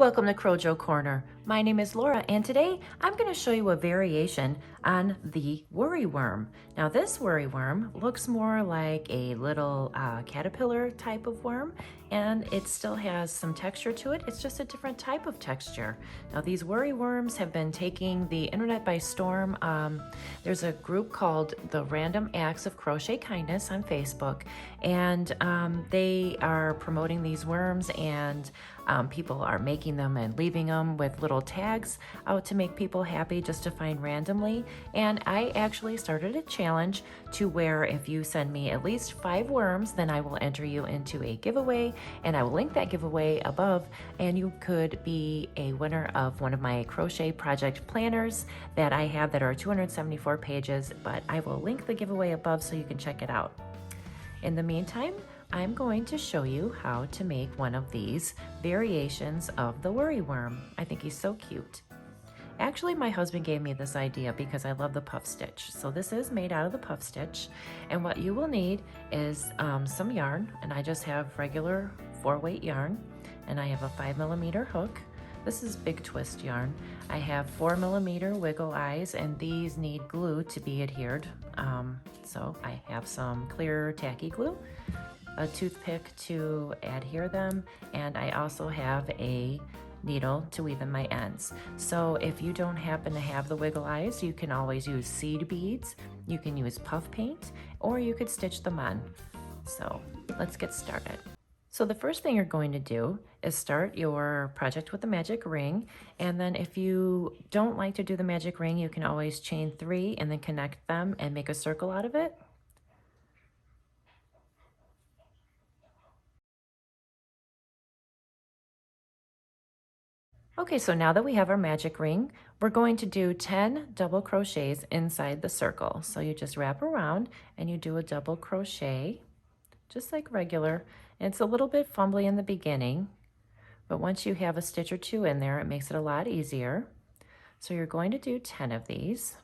Welcome to Crojo Corner. My name is Laura, and today I'm going to show you a variation on the worry worm. Now this worry worm looks more like a little caterpillar type of worm, and it still has some texture to it. It's just a different type of texture. Now these worry worms have been taking the internet by storm. There's a group called the Random Acts of Crochet Kindness on Facebook, and they are promoting these worms, and people are making them and leaving them with little tags out to make people happy just to find randomly. And I actually started a challenge to where if you send me at least 5 worms, then I will enter you into a giveaway, and I will link that giveaway above, and you could be a winner of one of my crochet project planners that I have that are 274 pages, but I will link the giveaway above so you can check it out. In the meantime, I'm going to show you how to make one of these variations of the worry worm. I think he's so cute. Actually, my husband gave me this idea because I love the puff stitch. So this is made out of the puff stitch, and what you will need is some yarn, and I just have regular 4-weight yarn, and I have a 5mm hook. This is big twist yarn. I have 4mm wiggle eyes, and these need glue to be adhered. So I have some clear tacky glue, a toothpick to adhere them, and I also have a needle to weave in my ends. So if you don't happen to have the wiggle eyes, you can always use seed beads, you can use puff paint, or you could stitch them on. So let's get started. So the first thing you're going to do is start your project with the magic ring, and then if you don't like to do the magic ring, you can always chain 3 and then connect them and make a circle out of it. Okay, so now that we have our magic ring, we're going to do 10 double crochets inside the circle. So you just wrap around and you do a double crochet, just like regular. It's a little bit fumbly in the beginning, but once you have a stitch or 2 in there, it makes it a lot easier. So you're going to do 10 of these.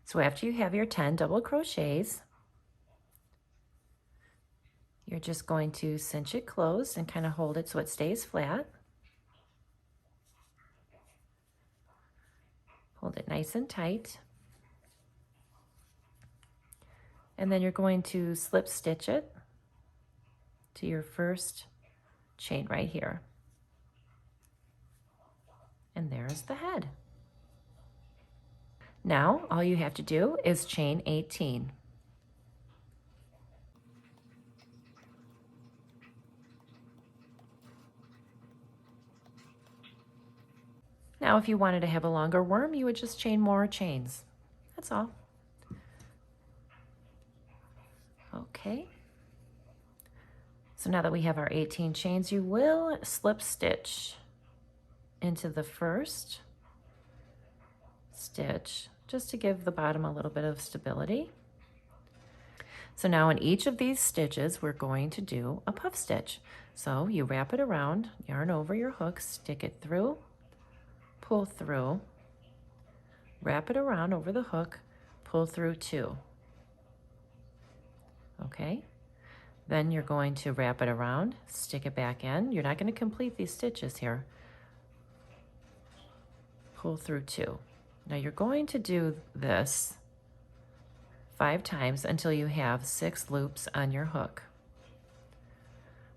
So after you have your 10 double crochets, you're just going to cinch it closed and kind of hold it so it stays flat. Hold it nice and tight. And then you're going to slip stitch it to your first chain right here. And there's the head. Now, all you have to do is chain 18. Now, if you wanted to have a longer worm, you would just chain more chains. That's all. Okay. So now that we have our 18 chains, you will slip stitch into the first stitch, just to give the bottom a little bit of stability. So now in each of these stitches, we're going to do a puff stitch. So you wrap it around, yarn over your hook, stick it through, pull through, wrap it around over the hook, pull through 2. Okay? Then you're going to wrap it around, stick it back in. You're not going to complete these stitches here. Pull through 2. Now you're going to do this 5 times until you have 6 loops on your hook.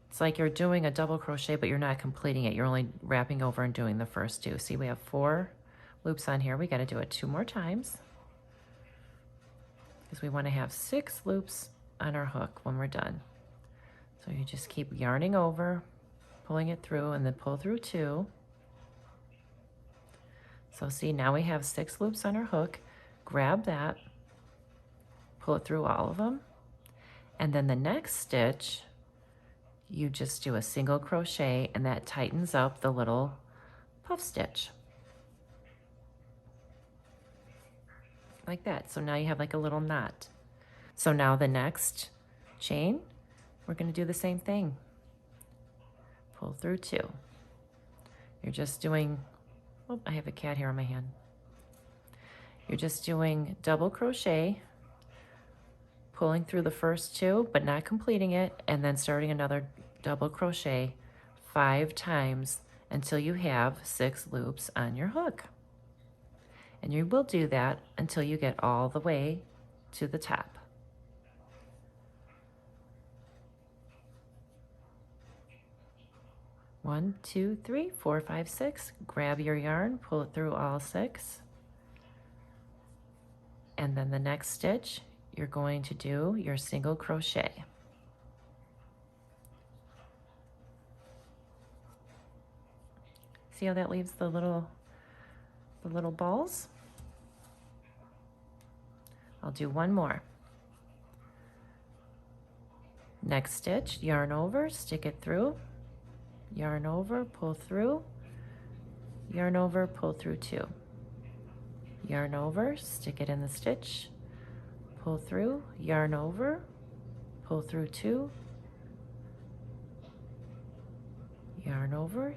It's like you're doing a double crochet, but you're not completing it. You're only wrapping over and doing the first 2. See, we have 4 loops on here. We got to do it 2 more times because we want to have 6 loops on our hook when we're done. So you just keep yarning over, pulling it through, and then pull through 2. So see, now we have 6 loops on our hook. Grab that, pull it through all of them, and then the next stitch, you just do a single crochet, and that tightens up the little puff stitch. Like that. So now you have like a little knot. So now the next chain. We're going to do the same thing. Pull through 2. You're just doing, oh, I have a cat hair on my hand. You're just doing double crochet, pulling through the first 2, but not completing it, and then starting another double crochet 5 times until you have 6 loops on your hook. And you will do that until you get all the way to the top. One, 2, 3, 4, 5, 6. Grab your yarn, pull it through all 6. And then the next stitch, you're going to do your single crochet. See how that leaves the little balls? I'll do one more. Next stitch, yarn over, stick it through, yarn over, pull through, yarn over, pull through 2. Yarn over, stick it in the stitch, pull through, yarn over, pull through 2, yarn over,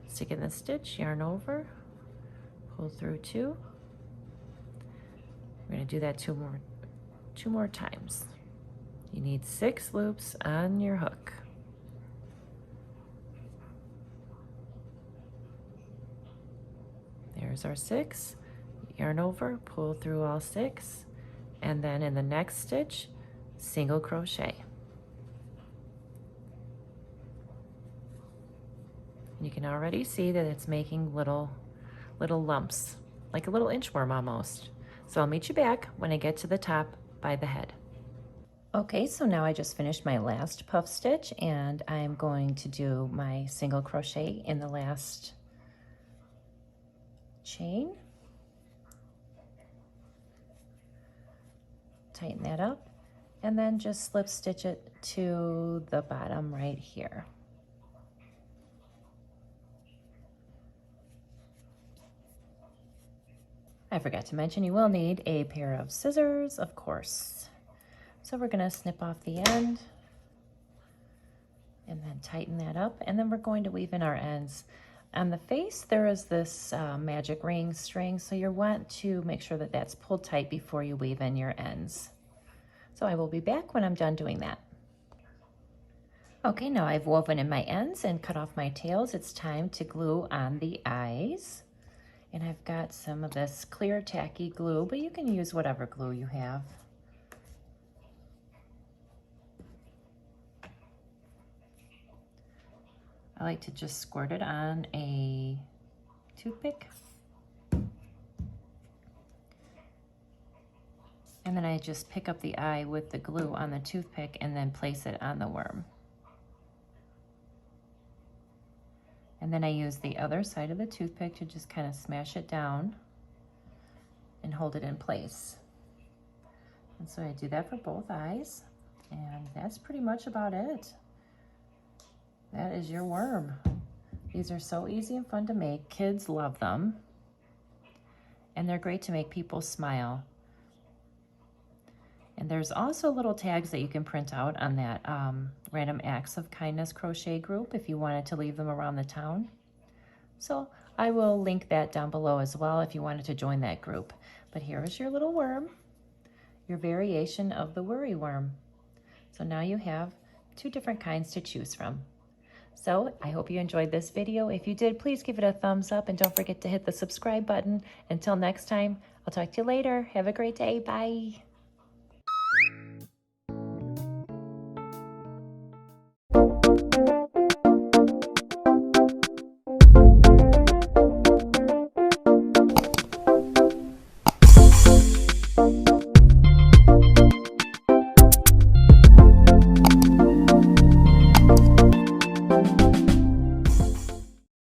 stick it in the stitch, yarn over, pull through 2. We're going to do that two more times. You need 6 loops on your hook. There's our 6. Yarn over, pull through all 6, and then in the next stitch, single crochet. You can already see that it's making little lumps, like a little inchworm almost. So I'll meet you back when I get to the top by the head. Okay, so now I just finished my last puff stitch, and I'm going to do my single crochet in the last chain. Tighten that up, and then just slip stitch it to the bottom right here. I forgot to mention you will need a pair of scissors, of course. So we're going to snip off the end and then tighten that up, and then we're going to weave in our ends. On the face, there is this magic ring string, so you want to make sure that that's pulled tight before you weave in your ends. So I will be back when I'm done doing that. Okay, now I've woven in my ends and cut off my tails. It's time to glue on the eyes. And I've got some of this clear tacky glue, but you can use whatever glue you have. I like to just squirt it on a toothpick. And then I just pick up the eye with the glue on the toothpick and then place it on the worm. And then I use the other side of the toothpick to just kind of smash it down and hold it in place. And so I do that for both eyes, and that's pretty much about it. That is your worm. These are so easy and fun to make. Kids love them, and they're great to make people smile. And there's also little tags that you can print out on that Random Acts of Kindness crochet group if you wanted to leave them around the town. So I will link that down below as well if you wanted to join that group. But here is your little worm, your variation of the worry worm. So now you have 2 different kinds to choose from. So I hope you enjoyed this video. If you did, please give it a thumbs up and don't forget to hit the subscribe button. Until next time, I'll talk to you later. Have a great day. Bye. Thank you.